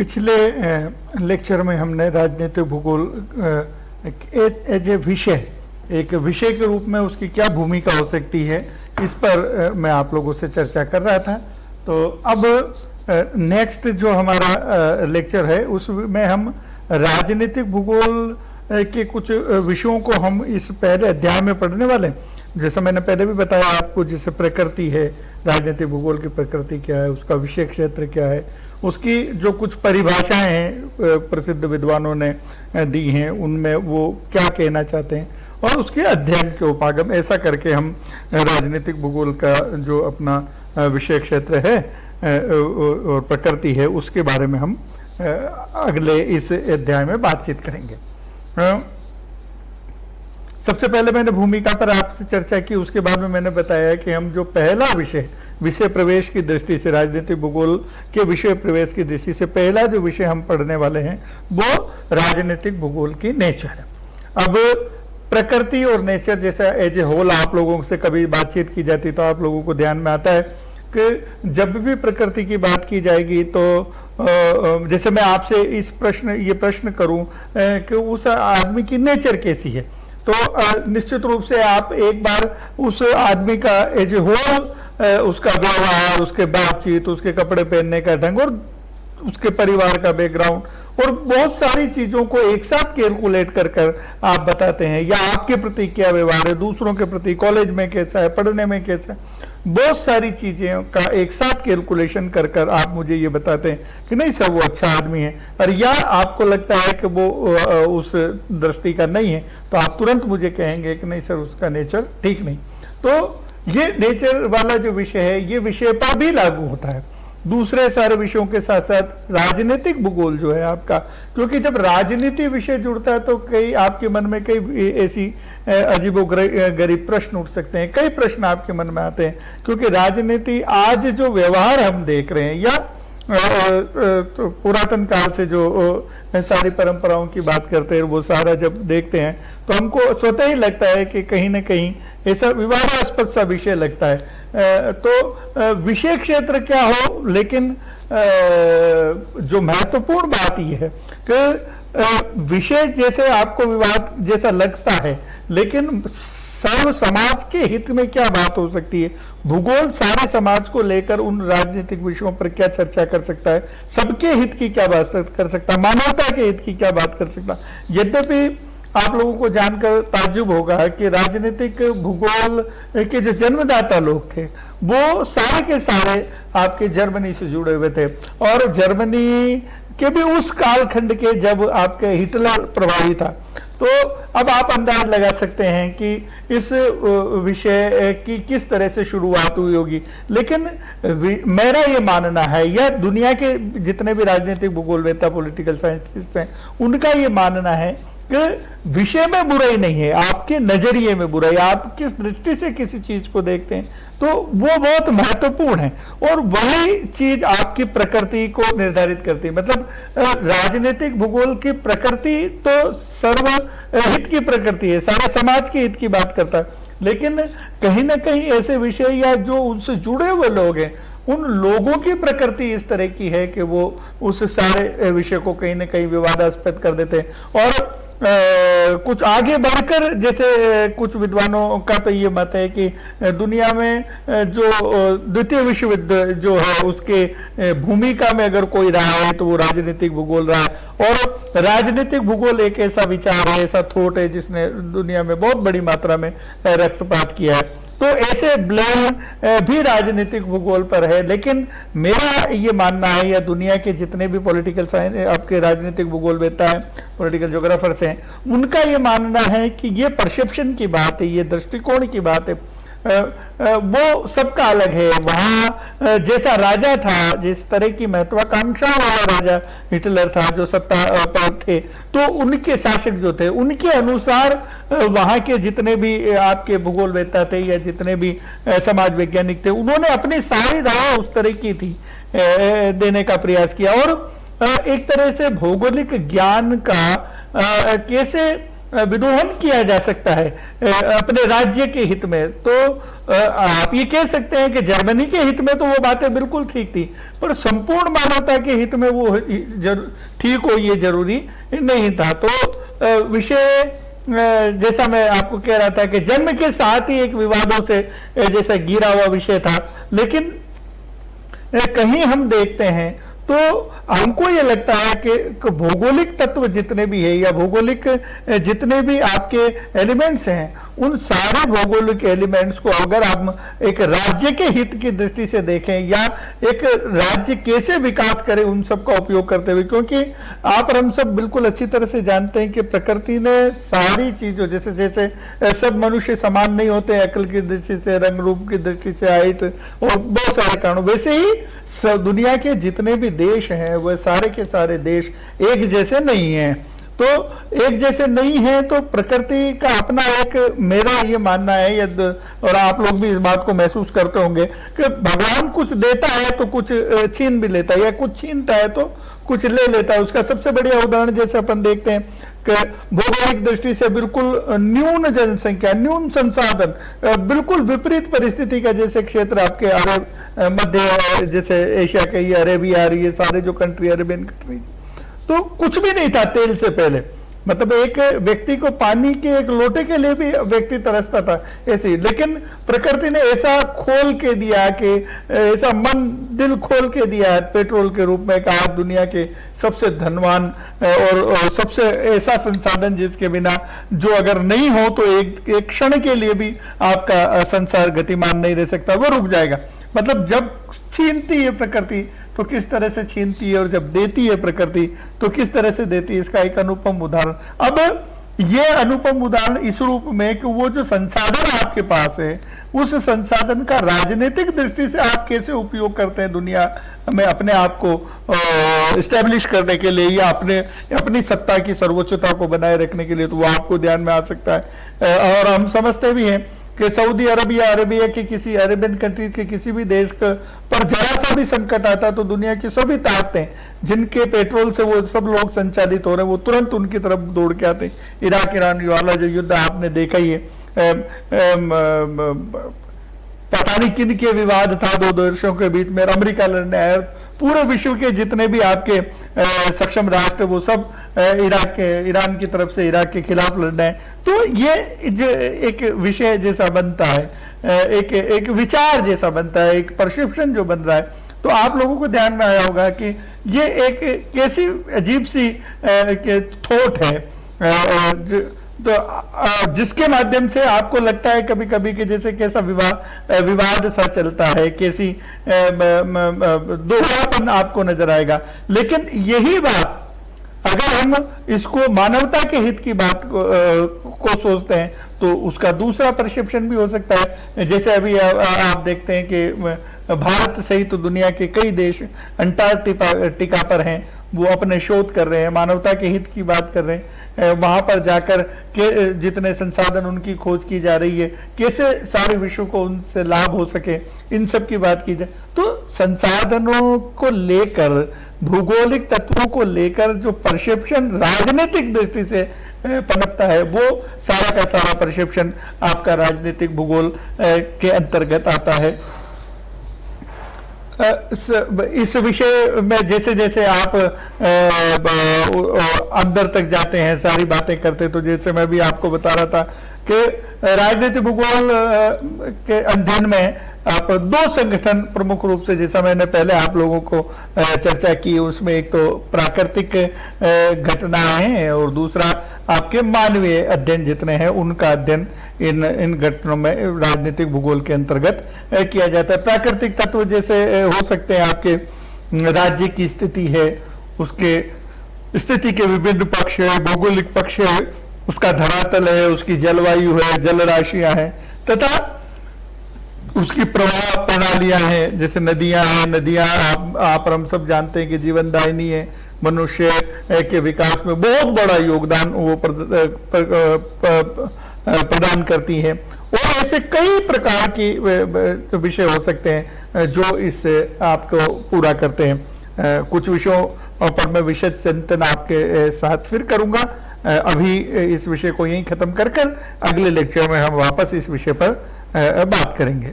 पिछले लेक्चर में हमने राजनीतिक भूगोल एज ए विषय, एक विषय के रूप में उसकी क्या भूमिका हो सकती है, इस पर मैं आप लोगों से चर्चा कर रहा था। तो अब नेक्स्ट जो हमारा लेक्चर है उसमें हम राजनीतिक भूगोल के कुछ विषयों को हम इस पहले अध्याय में पढ़ने वाले हैं। जैसा मैंने पहले भी बताया आपको, जैसे प्रकृति है, राजनीतिक भूगोल की प्रकृति क्या है, उसका विषय क्षेत्र क्या है, उसकी जो कुछ परिभाषाएं हैं प्रसिद्ध विद्वानों ने दी हैं, उनमें वो क्या कहना चाहते हैं, और उसके अध्ययन के उपागम, ऐसा करके हम राजनीतिक भूगोल का जो अपना विषय क्षेत्र है और प्रकृति है, उसके बारे में हम अगले इस अध्याय में बातचीत करेंगे। सबसे पहले मैंने भूमिका पर आपसे चर्चा की, उसके बाद में मैंने बताया कि हम जो पहला विषय प्रवेश की दृष्टि से, राजनीतिक भूगोल के विषय प्रवेश की दृष्टि से पहला जो विषय हम पढ़ने वाले हैं वो राजनीतिक भूगोल की नेचर है। अब प्रकृति और नेचर जैसा एज ए होल आप लोगों से कभी बातचीत की जाती तो आप लोगों को ध्यान में आता है कि जब भी प्रकृति की बात की जाएगी तो जैसे मैं आपसे ये प्रश्न करूं कि उस आदमी की नेचर कैसी है, तो निश्चित रूप से आप एक बार उस आदमी का एज ए होल, उसका व्यवहार, उसके बातचीत, उसके कपड़े पहनने का ढंग और उसके परिवार का बैकग्राउंड और बहुत सारी चीजों को एक साथ कैलकुलेट कर आप बताते हैं, या आपके प्रति क्या व्यवहार है, दूसरों के प्रति कॉलेज में कैसा है, पढ़ने में कैसा है, बहुत सारी चीजें का एक साथ कैलकुलेशन कर आप मुझे ये बताते हैं कि नहीं सर वो अच्छा आदमी है, और या आपको लगता है कि वो उस दृष्टि का नहीं है, तो आप तुरंत मुझे कहेंगे कि नहीं सर उसका नेचर ठीक नहीं। तो ये नेचर वाला जो विषय है ये विषय पर भी लागू होता है, दूसरे सारे विषयों के साथ साथ राजनीतिक भूगोल जो है आपका, क्योंकि जब राजनीति विषय जुड़ता है तो कई आपके मन में कई ऐसी अजीबोगरीब प्रश्न उठ सकते हैं, कई प्रश्न आपके मन में आते हैं, क्योंकि राजनीति आज जो व्यवहार हम देख रहे हैं या तो पुरातन काल से जो सारी परंपराओं की बात करते हैं, वो सारा जब देखते हैं तो हमको स्वतः ही लगता है कि कहीं ना कहीं ऐसा विवादास्पद सा विषय लगता है। तो विषय क्षेत्र क्या हो, लेकिन जो महत्वपूर्ण बात यह है कि विषय जैसे आपको विवाद जैसा लगता है, लेकिन सर्व समाज के हित में क्या बात हो सकती है, भूगोल सारे समाज को लेकर उन राजनीतिक विषयों पर क्या चर्चा कर सकता है, सबके हित की क्या बात कर सकता है, मानवता के हित की क्या बात कर सकता है। यद्यपि आप लोगों को जानकर ताज्जुब होगा कि राजनीतिक भूगोल के जो जन्मदाता लोग थे वो सारे के सारे आपके जर्मनी से जुड़े हुए थे, और जर्मनी के भी उस कालखंड के जब आपके हिटलर प्रभावी था। तो अब आप अंदाज लगा सकते हैं कि इस विषय की किस तरह से शुरुआत हुई होगी, लेकिन मेरा ये मानना है, या दुनिया के जितने भी राजनीतिक भूगोलवेत्ता, पॉलिटिकल साइंटिस्ट हैं, उनका ये मानना है कि विषय में बुराई नहीं है, आपके नजरिए में बुराई, आप किस दृष्टि से किसी चीज को देखते हैं तो वो बहुत महत्वपूर्ण है, और वही चीज आपकी प्रकृति को निर्धारित करती है। मतलब राजनीतिक भूगोल की प्रकृति तो सर्व हित की प्रकृति है, सारे समाज के हित की बात करता है, लेकिन कहीं ना कहीं ऐसे विषय या जो उनसे जुड़े हुए लोग हैं, उन लोगों की प्रकृति इस तरह की है कि वो उस सारे विषय को कहीं ना कहीं विवादास्पद कर देते हैं। और कुछ आगे बढ़कर, जैसे कुछ विद्वानों का तो ये मत है कि दुनिया में जो द्वितीय विश्व युद्ध जो है उसके भूमिका में अगर कोई रहा है तो वो राजनीतिक भूगोल रहा है, और राजनीतिक भूगोल एक ऐसा विचार है, ऐसा थॉट है जिसने दुनिया में बहुत बड़ी मात्रा में रक्तपात किया है। तो ऐसे ब्लेम भी राजनीतिक भूगोल पर है, लेकिन मेरा ये मानना है, या दुनिया के जितने भी पॉलिटिकल साइंस आपके राजनीतिक भूगोलवेत्ता हैं, पॉलिटिकल ज्योग्राफर्स हैं, उनका ये मानना है कि ये परसेप्शन की बात है, ये दृष्टिकोण की बात है, वो सबका अलग है। वहां जैसा राजा था, जिस तरह की महत्वाकांक्षा वाला राजा हिटलर था, जो सत्ता पर थे, तो उनके शासक जो थे उनके अनुसार वहां के जितने भी आपके भूगोलवेत्ता थे या जितने भी समाज वैज्ञानिक थे, उन्होंने अपनी सारी राह उस तरह की थी देने का प्रयास किया। और एक तरह से भौगोलिक ज्ञान का कैसे विदोहन किया जा सकता है अपने राज्य के हित में, तो आप ये कह सकते हैं कि जर्मनी के हित में तो वो बातें बिल्कुल ठीक थी, पर संपूर्ण मानवता के हित में वो ठीक हो ये जरूरी नहीं था। तो विषय जैसा मैं आपको कह रहा था कि जन्म के साथ ही एक विवादों से जैसा घिरा हुआ विषय था, लेकिन कहीं हम देखते हैं तो हमको ये लगता है कि भौगोलिक तत्व जितने भी है या भौगोलिक जितने भी आपके एलिमेंट्स हैं, उन सारे भौगोलिक एलिमेंट्स को अगर हम एक राज्य के हित की दृष्टि से देखें या एक राज्य कैसे विकास करे उन सब का उपयोग करते हुए, क्योंकि आप और हम सब बिल्कुल अच्छी तरह से जानते हैं कि प्रकृति ने सारी चीजों जैसे जैसे सब मनुष्य समान नहीं होते, अकल की दृष्टि से, रंग रूप की दृष्टि से, हाइट और बहुत सारे कारणों, वैसे ही दुनिया के जितने भी देश हैं वह सारे के सारे देश एक जैसे नहीं हैं। तो एक जैसे नहीं है तो प्रकृति का अपना एक, मेरा ये मानना है और आप लोग भी इस बात को महसूस करते होंगे कि भगवान कुछ देता है तो कुछ छीन भी लेता है, या कुछ छीनता है तो कुछ ले लेता है। उसका सबसे बढ़िया उदाहरण जैसे अपन देखते हैं कि भौगोलिक दृष्टि से बिल्कुल न्यून जनसंख्या, न्यून संसाधन, बिल्कुल विपरीत परिस्थिति का जैसे क्षेत्र आपके अरब मध्य जैसे एशिया के ये अरेबिया, ये सारे जो कंट्री अरेबियन कंट्री, तो कुछ भी नहीं था तेल से पहले। मतलब एक व्यक्ति को पानी के एक लोटे के लिए भी व्यक्ति तरसता था ऐसे, लेकिन प्रकृति ने ऐसा खोल के दिया कि ऐसा मन दिल खोल के दिया है पेट्रोल के रूप में, कहा दुनिया के सबसे धनवान और सबसे ऐसा संसाधन जिसके बिना जो अगर नहीं हो तो एक क्षण के लिए भी आपका संसार गतिमान नहीं रह सकता, वो रुक जाएगा। मतलब जब छीनती है प्रकृति तो किस तरह से छीनती है, और जब देती है प्रकृति तो किस तरह से देती है, इसका एक अनुपम उदाहरण। अब ये अनुपम उदाहरण इस रूप में कि वो जो संसाधन आपके पास है, उस संसाधन का राजनीतिक दृष्टि से आप कैसे उपयोग करते हैं दुनिया में अपने आप को इस्टेब्लिश करने के लिए या अपनी सत्ता की सर्वोच्चता को बनाए रखने के लिए, तो वो आपको ध्यान में आ सकता है। और हम समझते भी हैं कि सऊदी अरब या अरेबिया के किसी अरेबियन कंट्रीज के किसी भी देश पर जरा सा भी संकट आता तो दुनिया की सभी ताकतें जिनके पेट्रोल से वो सब लोग संचालित हो रहे हैं वो तुरंत उनकी तरफ दौड़ के आते। इराक ईरान वाला जो युद्ध आपने देखा ही है, पता नहीं किन के विवाद था दो देशों के बीच में, अमेरिका लड़ने आया, पूरे विश्व के जितने भी आपके सक्षम राष्ट्र वो सब ईरान की तरफ से इराक के खिलाफ लड़ना है। तो ये एक विषय जैसा बनता है, एक विचार जैसा बनता है, एक परसेप्शन जो बन रहा है। तो आप लोगों को ध्यान में आया होगा कि ये एक कैसी अजीब सी थॉट है, तो जिसके माध्यम से आपको लगता है कभी कभी कि जैसे कैसा विवाद सा चलता है, कैसी दोहरापन आपको नजर आएगा। लेकिन यही बात अगर हम इसको मानवता के हित की बात को सोचते हैं तो उसका दूसरा परसेप्शन भी हो सकता है। जैसे अभी आप देखते हैं कि भारत सहित तो दुनिया के कई देश अंटार्कटिका पर हैं, वो अपने शोध कर रहे हैं, मानवता के हित की बात कर रहे हैं, वहां पर जाकर के जितने संसाधन उनकी खोज की जा रही है, कैसे सारे विश्व को उनसे लाभ हो सके, इन सब की बात की जाए। तो संसाधनों को लेकर, भौगोलिक तत्वों को लेकर जो परसेप्शन राजनीतिक दृष्टि से पनपता है, वो सारा का सारा परसेप्शन आपका राजनीतिक भूगोल के अंतर्गत आता है। इस विषय में जैसे जैसे आप अंदर तक जाते हैं, सारी बातें करते, तो जैसे मैं भी आपको बता रहा था कि राजनीतिक भूगोल के अध्ययन में आप दो संगठन प्रमुख रूप से, जैसा मैंने पहले आप लोगों को चर्चा की, उसमें एक तो प्राकृतिक घटनाएं हैं और दूसरा आपके मानवीय अध्ययन जितने हैं उनका अध्ययन इन घटनाओं में राजनीतिक भूगोल के अंतर्गत किया जाता है। प्राकृतिक तत्व जैसे हो सकते हैं आपके राज्य की स्थिति है, उसके स्थिति के विभिन्न पक्ष है, भौगोलिक पक्ष है, उसका धरातल है, उसकी जलवायु है, जल राशियां हैं, तथा उसकी प्रवाह प्रणालियां हैं, जैसे नदियां हैं। नदियां आप हम सब जानते हैं कि जीवनदायिनी है, मनुष्य के विकास में बहुत बड़ा योगदान वो प्रदान करती हैं। और ऐसे कई प्रकार की विषय हो सकते हैं जो इससे आपको पूरा करते हैं। कुछ विषयों पर मैं विषय चिंतन आपके साथ फिर करूंगा। अभी इस विषय को यहीं खत्म कर अगले लेक्चर में हम वापस इस विषय पर बात करेंगे।